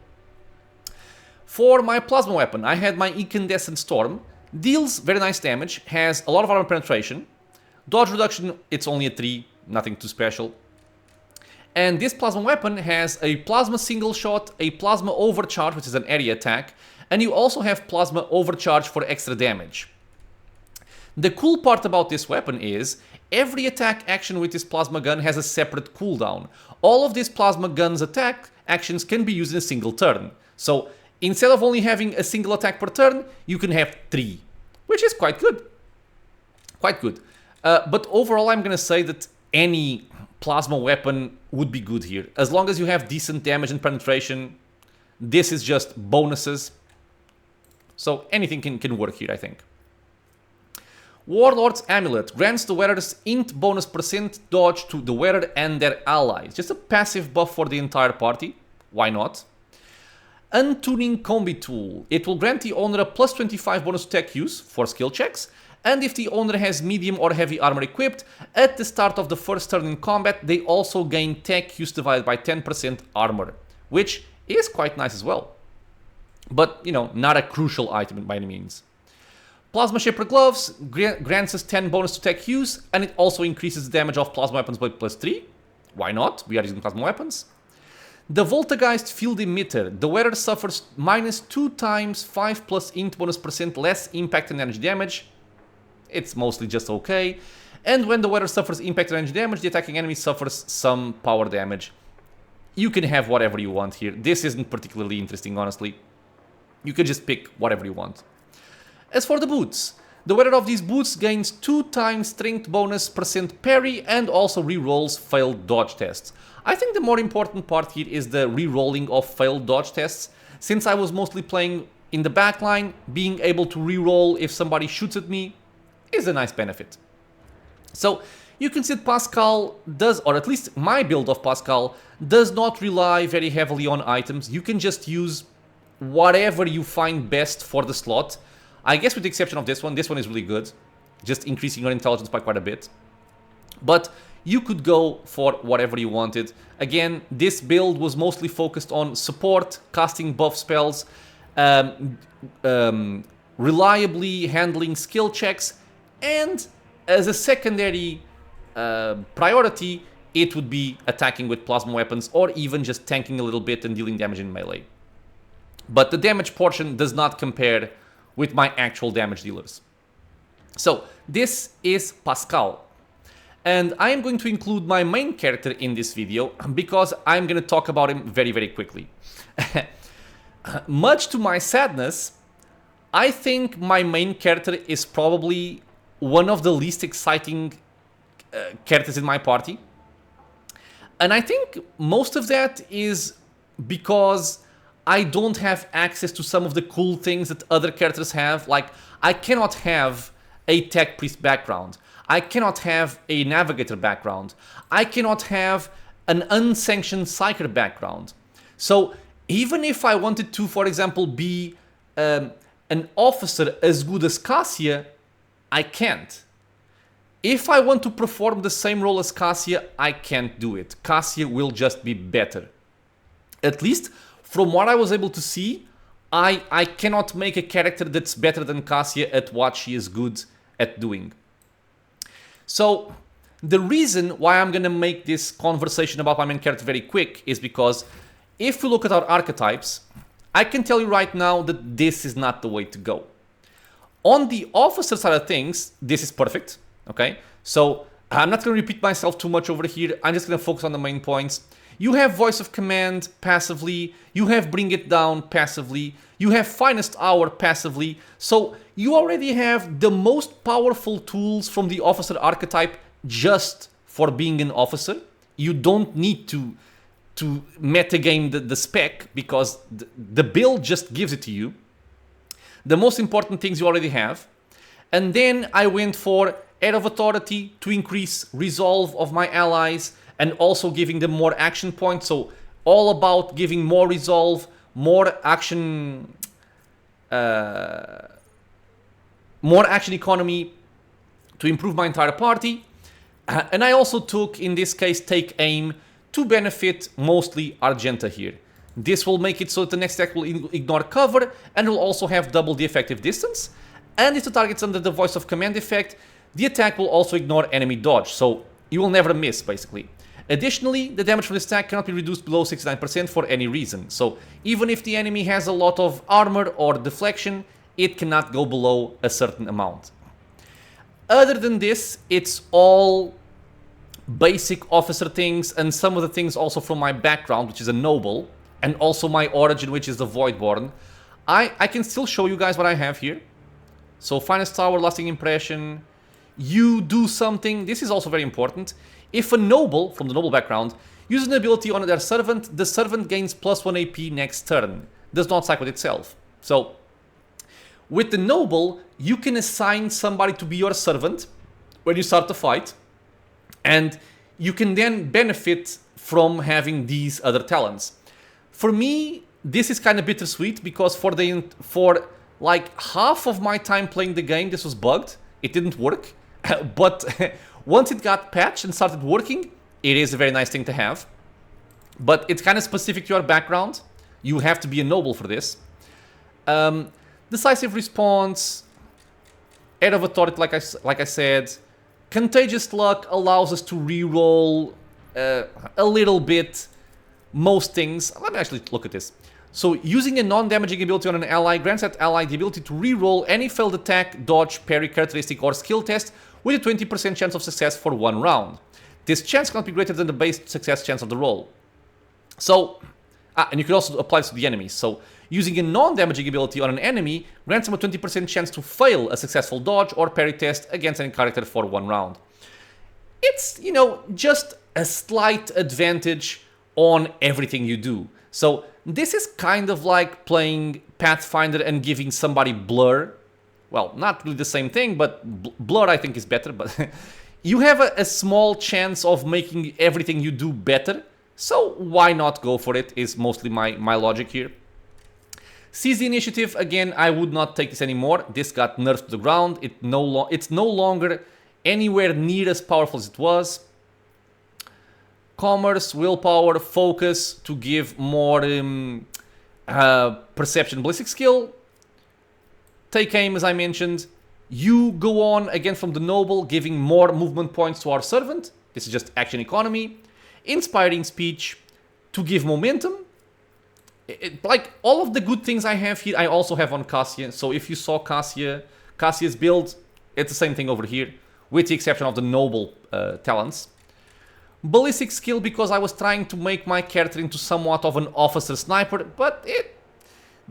For my plasma weapon, I had my Incandescent Storm. Deals very nice damage, has a lot of armor penetration. Dodge reduction, it's only a 3, nothing too special. And this plasma weapon has a plasma single shot, a plasma overcharge, which is an area attack, and you also have plasma overcharge for extra damage. The cool part about this weapon is every attack action with this plasma gun has a separate cooldown. All of this plasma gun's attack actions can be used in a single turn. So instead of only having a single attack per turn, you can have 3, which is quite good. Quite good. But overall, I'm going to say that any plasma weapon would be good here. As long as you have decent damage and penetration, this is just bonuses. So anything can work here, I think. Warlord's Amulet grants the wearer's int bonus percent dodge to the wearer and their allies. Just a passive buff for the entire party. Why not? Untuning Combi Tool. It will grant the owner a plus 25 bonus to tech use for skill checks. And if the owner has medium or heavy armor equipped, at the start of the first turn in combat, they also gain tech use divided by 10% armor. Which is quite nice as well. But, you know, not a crucial item by any means. Plasma Shaper Gloves grants us 10 bonus to tech use, and it also increases the damage of plasma weapons by plus 3. Why not? We are using plasma weapons. The Voltageist Field Emitter. The wearer suffers minus 2 times 5 plus int bonus percent less impact and energy damage. It's mostly just okay. And when the wearer suffers impact and energy damage, the attacking enemy suffers some power damage. You can have whatever you want here. This isn't particularly interesting, honestly. You can just pick whatever you want. As for the boots, the wearer of these boots gains 2 times strength bonus percent parry and also rerolls failed dodge tests. I think the more important part here is the rerolling of failed dodge tests. Since I was mostly playing in the backline, being able to reroll if somebody shoots at me is a nice benefit. So you can see that Pascal does, or at least my build of Pascal, does not rely very heavily on items. You can just use whatever you find best for the slot. I guess with the exception of this one is really good. Just increasing your intelligence by quite a bit. But you could go for whatever you wanted. Again, this build was mostly focused on support, casting buff spells, reliably handling skill checks, and as a secondary priority, it would be attacking with plasma weapons or even just tanking a little bit and dealing damage in melee. But the damage portion does not compare with my actual damage dealers. So this is Pascal. And I am going to include my main character in this video because I'm going to talk about him very, very quickly. Much to my sadness, I think my main character is probably one of the least exciting characters in my party. And I think most of that is because I don't have access to some of the cool things that other characters have. Like, I cannot have a tech priest background. I cannot have a navigator background. I cannot have an unsanctioned psyker background. So even if I wanted to, for example, be an officer as good as Cassia, I can't. If I want to perform the same role as Cassia, I can't do it. Cassia will just be better. At least from what I was able to see, I cannot make a character that's better than Cassia at what she is good at doing. So the reason why I'm going to make this conversation about my main character very quick is because if we look at our archetypes, I can tell you right now that this is not the way to go. On the officer side of things, this is perfect. Okay, so I'm not going to repeat myself too much over here. I'm just going to focus on the main points. You have Voice of Command passively. You have Bring It Down passively. You have Finest Hour passively. So you already have the most powerful tools from the officer archetype just for being an officer. You don't need to metagame the spec because the build just gives it to you. The most important things you already have. And then I went for Heir of Authority to increase resolve of my allies and also giving them more action points. So all about giving more resolve, more action economy to improve my entire party. And I also took, in this case, Take Aim to benefit mostly Argenta here. This will make it so that the next attack will ignore cover and will also have double the effective distance. And if the target's under the Voice of Command effect, the attack will also ignore enemy dodge, so you will never miss, basically. Additionally, the damage from this attack cannot be reduced below 69% for any reason. So even if the enemy has a lot of armor or deflection, it cannot go below a certain amount. Other than this, it's all basic officer things and some of the things also from my background, which is a noble, and also my origin, which is the Voidborn. I can still show you guys what I have here. So Finest Tower, Lasting Impression. You do something, this is also very important. If a noble, from the noble background, uses an ability on their servant, the servant gains +1 AP next turn. Does not cycle itself. So, with the noble, you can assign somebody to be your servant when you start the fight. And you can then benefit from having these other talents. For me, this is kind of bittersweet because for like half of my time playing the game, this was bugged. It didn't work. But once it got patched and started working, it is a very nice thing to have. But it's kind of specific to your background. You have to be a noble for this. Decisive Response, Heir of Authority, like I said. Contagious Luck allows us to reroll a little bit most things. Let me actually look at this. So, using a non-damaging ability on an ally grants that ally the ability to reroll any failed attack, dodge, parry, characteristic, or skill test with a 20% chance of success for 1 round. This chance cannot be greater than the base success chance of the roll. So, and you can also apply this to the enemies. So, using a non-damaging ability on an enemy grants them a 20% chance to fail a successful dodge or parry test against any character for 1 round. It's, you know, just a slight advantage on everything you do. So, this is kind of like playing Pathfinder and giving somebody Blur. Well, not really the same thing, but Blur I think is better. But you have a small chance of making everything you do better. So why not go for it is mostly my logic here. Seize the Initiative, again, I would not take this anymore. This got nerfed to the ground. It's no longer anywhere near as powerful as it was. Commerce, Willpower, Focus to give more Perception, Ballistic Skill. Take Aim, as I mentioned. You go on, again, from the Noble, giving more movement points to our Servant. This is just action economy. Inspiring speech to give momentum. Like all of the good things I have here, I also have on Cassia. So if you saw Cassia's build, it's the same thing over here, with the exception of the noble talents. Ballistic skill, because I was trying to make my character into somewhat of an officer sniper, but it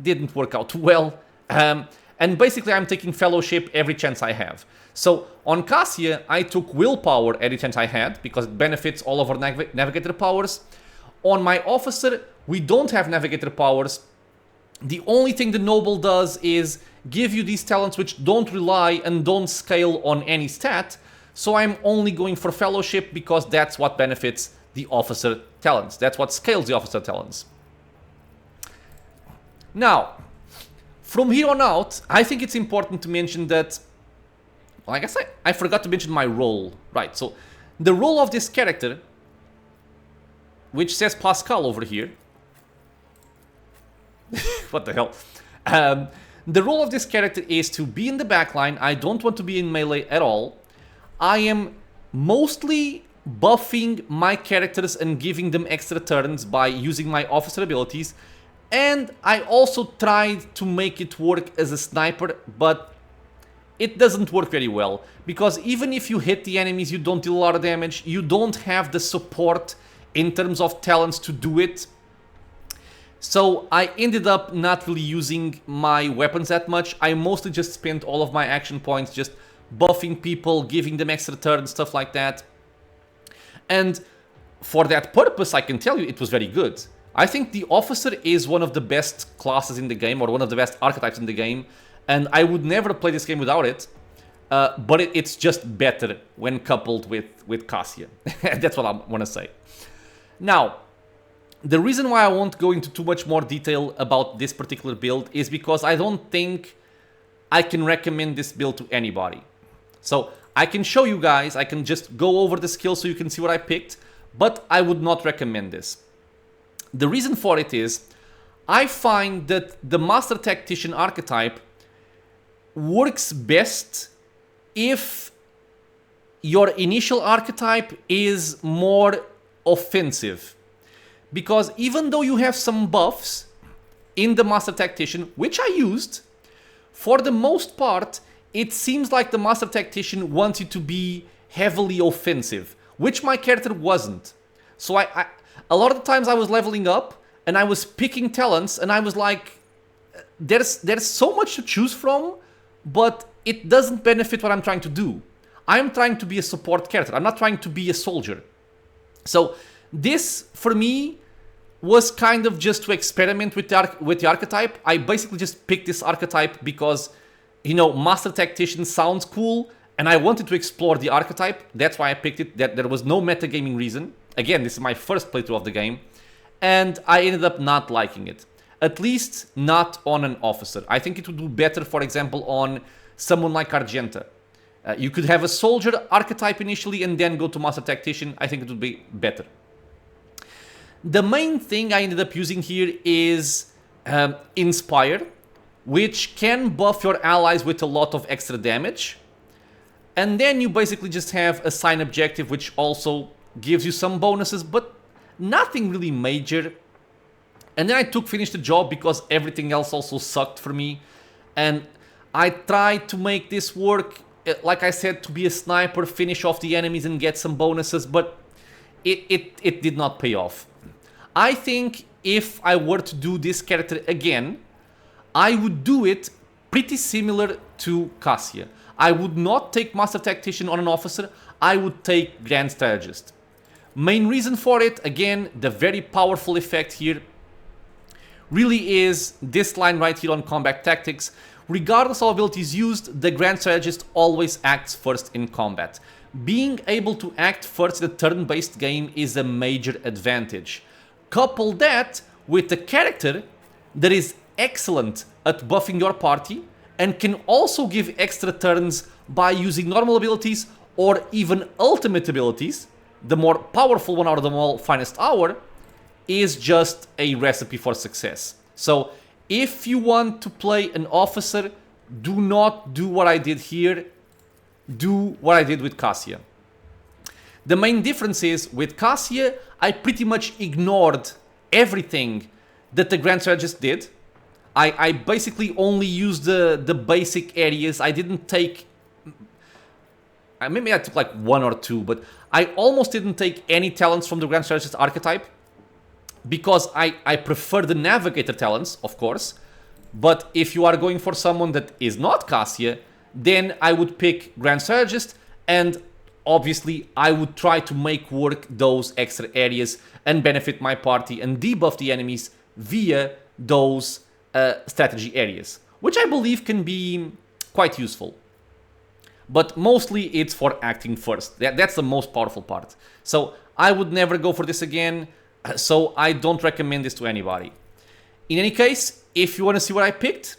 didn't work out too well. And basically I'm taking fellowship every chance I have. So on Cassia, I took willpower every chance I had, because it benefits all of our navigator powers. On my officer, we don't have navigator powers. The only thing the noble does is give you these talents which don't rely and don't scale on any stat. So I'm only going for fellowship because that's what benefits the officer talents. That's what scales the officer talents. Now, from here on out, I think it's important to mention that, well, I guess I forgot to mention my role. Right, so the role of this character, which says Pascal over here. What the hell? The role of this character is to be in the backline. I don't want to be in melee at all. I am mostly buffing my characters and giving them extra turns by using my officer abilities. And I also tried to make it work as a sniper, but it doesn't work very well. Because even if you hit the enemies, you don't deal a lot of damage. You don't have the support in terms of talents to do it. So I ended up not really using my weapons that much. I mostly just spent all of my action points just buffing people, giving them extra turns, stuff like that. And for that purpose, I can tell you it was very good. I think the officer is one of the best classes in the game, or one of the best archetypes in the game, and I would never play this game without it. But it's just better when coupled with Cassia. That's what I want to say. Now, the reason why I won't go into too much more detail about this particular build is because I don't think I can recommend this build to anybody. So I can show you guys, I can just go over the skills so you can see what I picked, but I would not recommend this. The reason for it is, I find that the Master Tactician archetype works best if your initial archetype is more offensive. Because even though you have some buffs in the Master Tactician, which I used, for the most part, it seems like the Master Tactician wants you to be heavily offensive, which my character wasn't. So a lot of the times I was leveling up and I was picking talents and I was like, there's so much to choose from, but it doesn't benefit what I'm trying to do. I'm trying to be a support character. I'm not trying to be a soldier. So this, for me, was kind of just to experiment with the archetype. I basically just picked this archetype because, you know, Master Tactician sounds cool, and I wanted to explore the archetype. That's why I picked it. There was no metagaming reason. Again, this is my first playthrough of the game, and I ended up not liking it. At least not on an officer. I think it would do better, for example, on someone like Argenta. You could have a soldier archetype initially and then go to Master Tactician. I think it would be better. The main thing I ended up using here is Inspire, which can buff your allies with a lot of extra damage. And then you basically just have Assign Objective, which also gives you some bonuses, but nothing really major. And then I took Finish the Job because everything else also sucked for me. And I tried to make this work, like I said, to be a sniper, finish off the enemies and get some bonuses, but it did not pay off. I think if I were to do this character again, I would do it pretty similar to Cassia. I would not take Master Tactician on an officer, I would take Grand Strategist. Main reason for it, again, the very powerful effect here, really is this line right here on Combat Tactics. Regardless of abilities used, the Grand Strategist always acts first in combat. Being able to act first in a turn-based game is a major advantage. Couple that with a character that is excellent at buffing your party and can also give extra turns by using normal abilities or even ultimate abilities, the more powerful one out of them all, Finest Hour, is just a recipe for success. So if you want to play an officer, do not do what I did here, do what I did with Cassia. The main difference is, with Cassia, I pretty much ignored everything that the Grand Strategist did. I basically only used the basic areas. I didn't take... Maybe I took like 1 or 2, but I almost didn't take any talents from the Grand Strategist archetype. Because I prefer the Navigator talents, of course. But if you are going for someone that is not Cassia, then I would pick Grand Strategist, and obviously I would try to make work those extra areas and benefit my party and debuff the enemies via those strategy areas, which I believe can be quite useful. But mostly it's for acting first. That's the most powerful part. So I would never go for this again, so I don't recommend this to anybody. In any case, if you want to see what I picked,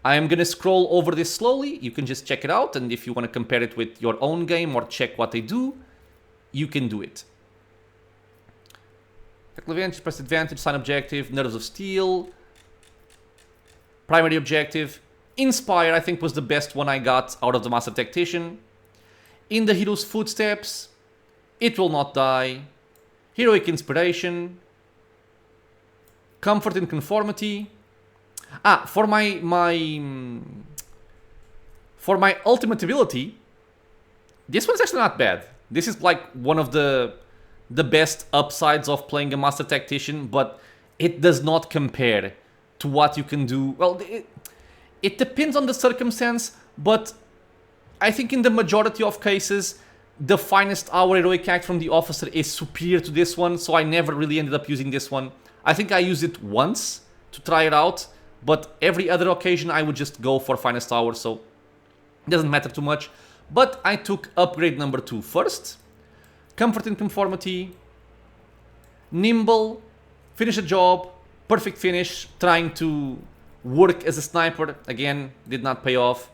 I am going to scroll over this slowly. You can just check it out, and if you want to compare it with your own game or check what they do, you can do it. Tactical advantage, press advantage, sign objective, Nerves of Steel, primary objective. Inspire, I think, was the best one I got out of the Master Tactician. In the Hero's Footsteps, It Will Not Die, Heroic Inspiration, Comfort in Conformity. For my ultimate ability, this one's actually not bad. This is like one of the best upsides of playing a Master Tactician, but it does not compare to what you can do. Well, it depends on the circumstance, but I think in the majority of cases, the Finest Hour Heroic Act from the Officer is superior to this one, so I never really ended up using this one. I think I used it once to try it out, but every other occasion I would just go for Finest Hour, so it doesn't matter too much. But I took upgrade number 2 first. Comfort in Conformity, Nimble, Finish a Job, Perfect Finish, trying to work as a sniper, again, did not pay off.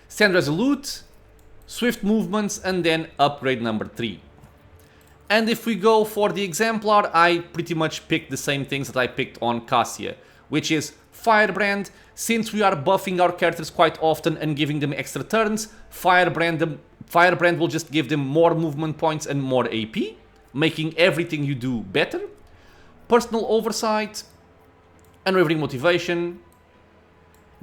Stand Resolute, Swift Movements, and then upgrade number 3. And if we go for the Exemplar, I pretty much picked the same things that I picked on Cassia, which is Firebrand. Since we are buffing our characters quite often and giving them extra turns, Firebrand will just give them more movement points and more AP, making everything you do better. Personal Oversight, Unwavering Motivation,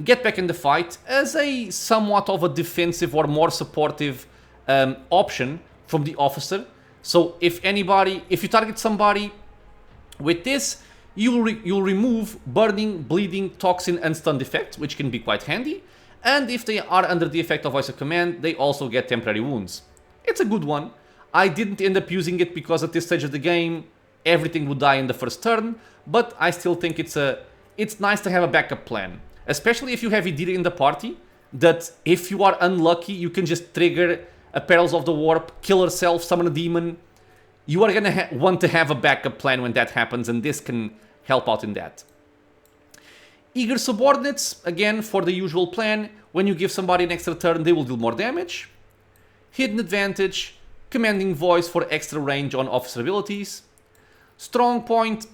Get Back in the Fight as a somewhat of a defensive or more supportive option from the Officer. So if you target somebody with this, you'll remove Burning, Bleeding, Toxin, and Stun effects, which can be quite handy. And if they are under the effect of Voice of Command, they also get temporary wounds. It's a good one. I didn't end up using it because at this stage of the game, everything would die in the first turn, but I still think it's nice to have a backup plan. Especially if you have Idira in the party, that if you are unlucky, you can just trigger a Perils of the Warp, kill herself, summon a demon. You are gonna want to have a backup plan when that happens, and this can help out in that. Eager Subordinates, again, for the usual plan. When you give somebody an extra turn, they will deal more damage. Hidden Advantage, Commanding Voice for extra range on officer abilities. Strong Point,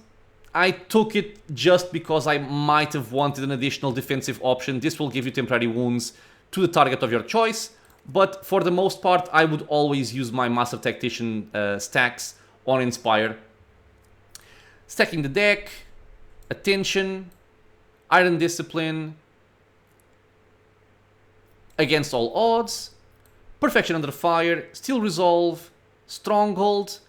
I took it just because I might have wanted an additional defensive option. This will give you temporary wounds to the target of your choice. But for the most part, I would always use my Master Tactician stacks on Inspire. Stacking the deck, Attention, Iron Discipline, Against All Odds, Perfection Under Fire, Steel Resolve, Stronghold,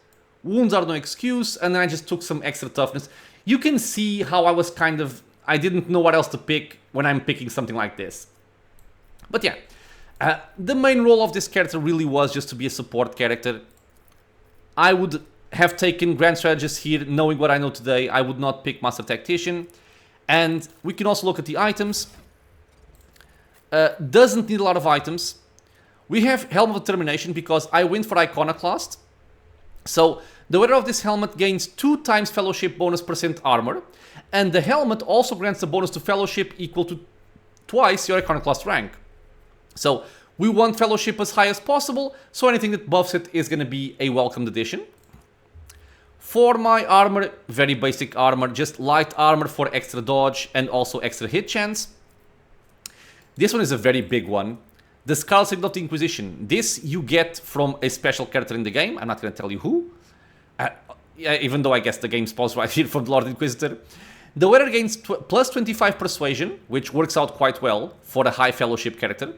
Wounds Are No Excuse, and then I just took some extra toughness. You can see how I didn't know what else to pick when I'm picking something like this. But yeah. The main role of this character really was just to be a support character. I would have taken Grand Strategist here, knowing what I know today. I would not pick Master Tactician. And we can also look at the items. Doesn't need a lot of items. We have Helm of Determination because I went for Iconoclast. So the wearer of this helmet gains 2 times Fellowship bonus % armor. And the helmet also grants a bonus to Fellowship equal to twice your Iconoclast rank. So we want Fellowship as high as possible, so anything that buffs it is going to be a welcomed addition. For my armor, very basic armor, just light armor for extra dodge and also extra hit chance. This one is a very big one. The Scarlet Signet of the Inquisition. This you get from a special character in the game. I'm not going to tell you who. Yeah, even though I guess the game's paused right here from the Lord Inquisitor. The wearer gains plus 25 persuasion, which works out quite well for a high fellowship character.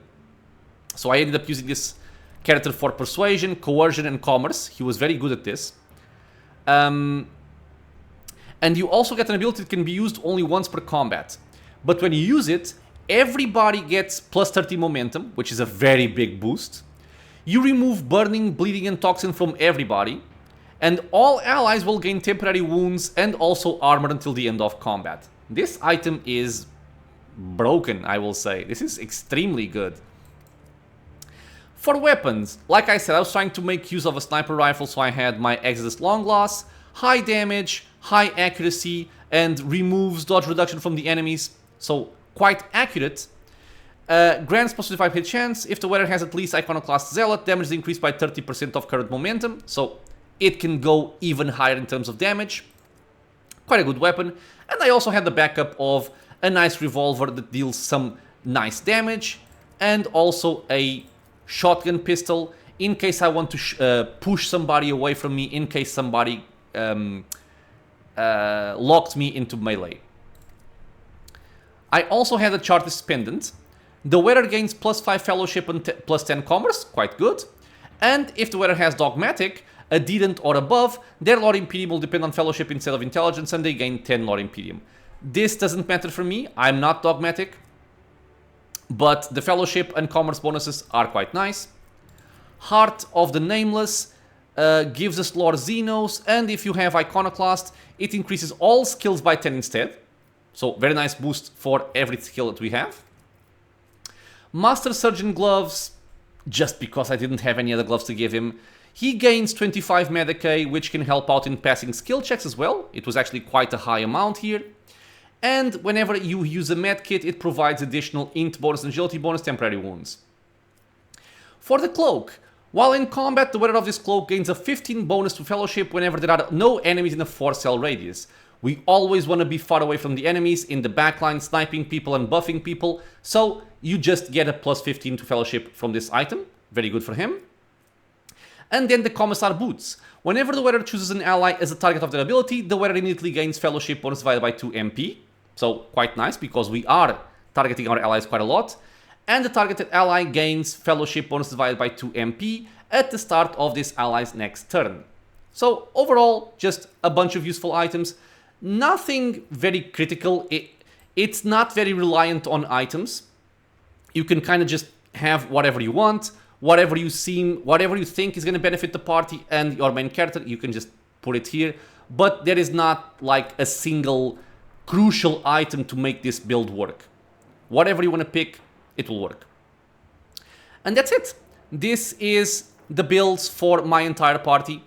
So I ended up using this character for persuasion, coercion, and commerce. He was very good at this. And you also get an ability that can be used only once per combat. But when you use it, everybody gets plus 30 momentum, which is a very big boost. You remove burning, bleeding, and toxin from everybody. And all allies will gain temporary wounds and also armor until the end of combat. This item is broken, I will say. This is extremely good. For weapons, like I said, I was trying to make use of a sniper rifle, so I had my Exodus Longglass, high damage, high accuracy, and removes dodge reduction from the enemies. So quite accurate. Grants plus 25 hit chance. If the wearer has at least Iconoclast Zealot, damage is increased by 30% of current momentum. So it can go even higher in terms of damage. Quite a good weapon. And I also had the backup of a nice revolver that deals some nice damage. And also a shotgun pistol in case I want to push somebody away from me, in case somebody locked me into melee. I also had a Chartist Pendant. The wearer gains plus 5 fellowship and plus 10 commerce, quite good. And if the wearer has Dogmatic, Adherent or above, their Lord Imperium will depend on fellowship instead of intelligence, and they gain 10 Lord Imperium. This doesn't matter for me, I'm not Dogmatic, but the fellowship and commerce bonuses are quite nice. Heart of the Nameless gives us Lord Xenos, and if you have Iconoclast, it increases all skills by 10 instead. So very nice boost for every skill that we have. Master Surgeon Gloves, just because I didn't have any other gloves to give him. He gains 25 Medicae, which can help out in passing skill checks as well. It was actually quite a high amount here. And whenever you use a medkit, it provides additional int bonus and agility bonus, temporary wounds. For the cloak, while in combat, the wearer of this cloak gains a 15 bonus to fellowship whenever there are no enemies in a 4-cell radius. We always want to be far away from the enemies, in the backline, sniping people and buffing people, so you just get a plus 15 to fellowship from this item. Very good for him. And then the Commissar Boots. Whenever the wearer chooses an ally as a target of their ability, the wearer immediately gains fellowship bonus divided by 2 MP. So quite nice, because we are targeting our allies quite a lot. And the targeted ally gains fellowship bonus divided by 2 MP at the start of this ally's next turn. So overall, just a bunch of useful items. Nothing very critical. It's not very reliant on items. You can kind of just have whatever you want. Whatever you think is going to benefit the party and your main character, you can just put it here. But there is not like a single crucial item to make this build work. Whatever you want to pick, it will work. And that's it. This is the builds for my entire party.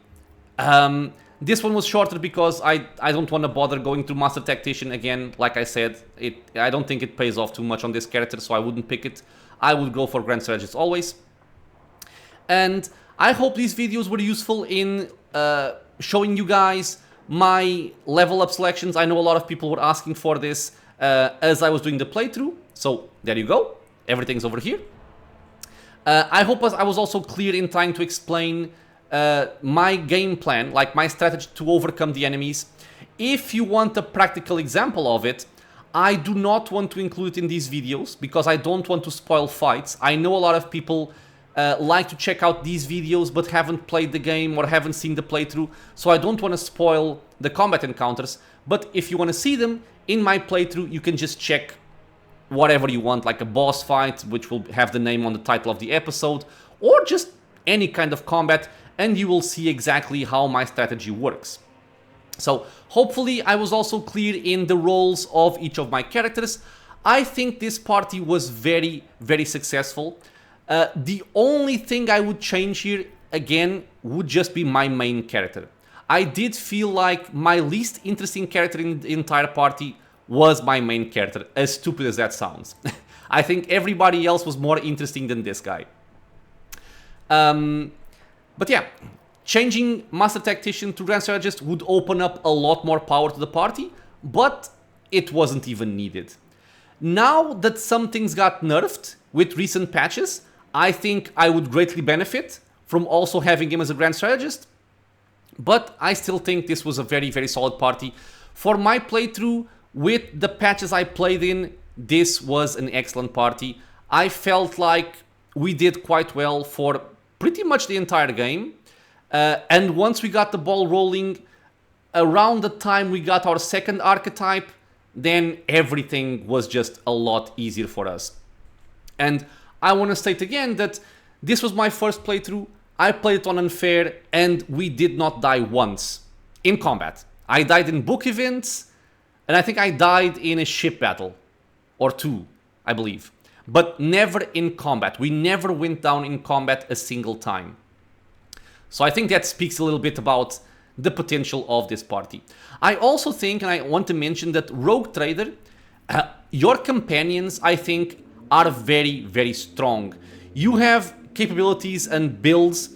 This one was shorter because I don't want to bother going through Master Tactician again. Like I said, I don't think it pays off too much on this character, so I wouldn't pick it. I would go for Grand Strategist always. And I hope these videos were useful in showing you guys my level up selections. I know a lot of people were asking for this as I was doing the playthrough. So there you go. Everything's over here. I hope I was also clear in trying to explain my game plan, like my strategy to overcome the enemies. If you want a practical example of it, I do not want to include it in these videos because I don't want to spoil fights. I know a lot of people like to check out these videos but haven't played the game or haven't seen the playthrough, so I don't want to spoil the combat encounters. But if you want to see them in my playthrough, you can just check whatever you want, like a boss fight, which will have the name on the title of the episode, or just any kind of combat, and you will see exactly how my strategy works. So hopefully I was also clear in the roles of each of my characters. I think this party was very, very successful. The only thing I would change here, again, would just be my main character. I did feel like my least interesting character in the entire party was my main character, as stupid as that sounds. I think everybody else was more interesting than this guy. But yeah, changing Master Tactician to Grand Strategist would open up a lot more power to the party, but it wasn't even needed. Now that some things got nerfed with recent patches, I think I would greatly benefit from also having him as a grand strategist. But I still think this was a very, very solid party. For my playthrough, with the patches I played in, this was an excellent party. I felt like we did quite well for pretty much the entire game. And once we got the ball rolling, around the time we got our second archetype, then everything was just a lot easier for us. And I want to state again that this was my first playthrough. I played it on unfair, and we did not die once in combat. I died in book events, and I think I died in a ship battle, or two, I believe. But never in combat. We never went down in combat a single time. So I think that speaks a little bit about the potential of this party. I also think, and I want to mention that Rogue Trader, your companions, I think, are very, very strong. You have capabilities and builds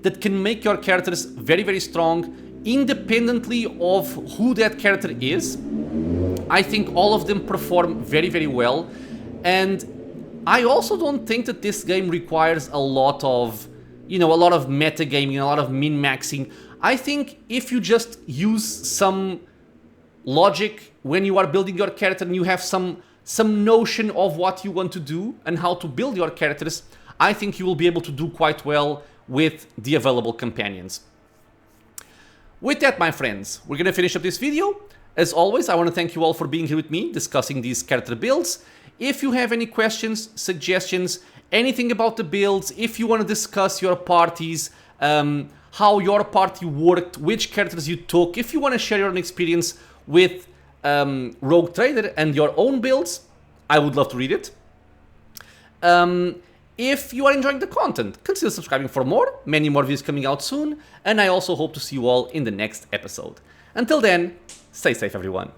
that can make your characters very, very strong independently of who that character is. I think all of them perform very, very well. And I also don't think that this game requires a lot of, a lot of metagaming, a lot of min-maxing. I think if you just use some logic when you are building your character and you have some notion of what you want to do and how to build your characters, I think you will be able to do quite well with the available companions. With that, my friends, we're going to finish up this video. As always, I want to thank you all for being here with me, discussing these character builds. If you have any questions, suggestions, anything about the builds, if you want to discuss your parties, how your party worked, which characters you took, if you want to share your own experience with Rogue Trader and your own builds, I would love to read it. If you are enjoying the content, consider subscribing for more. Many more videos coming out soon, and I also hope to see you all in the next episode. Until then, stay safe, everyone.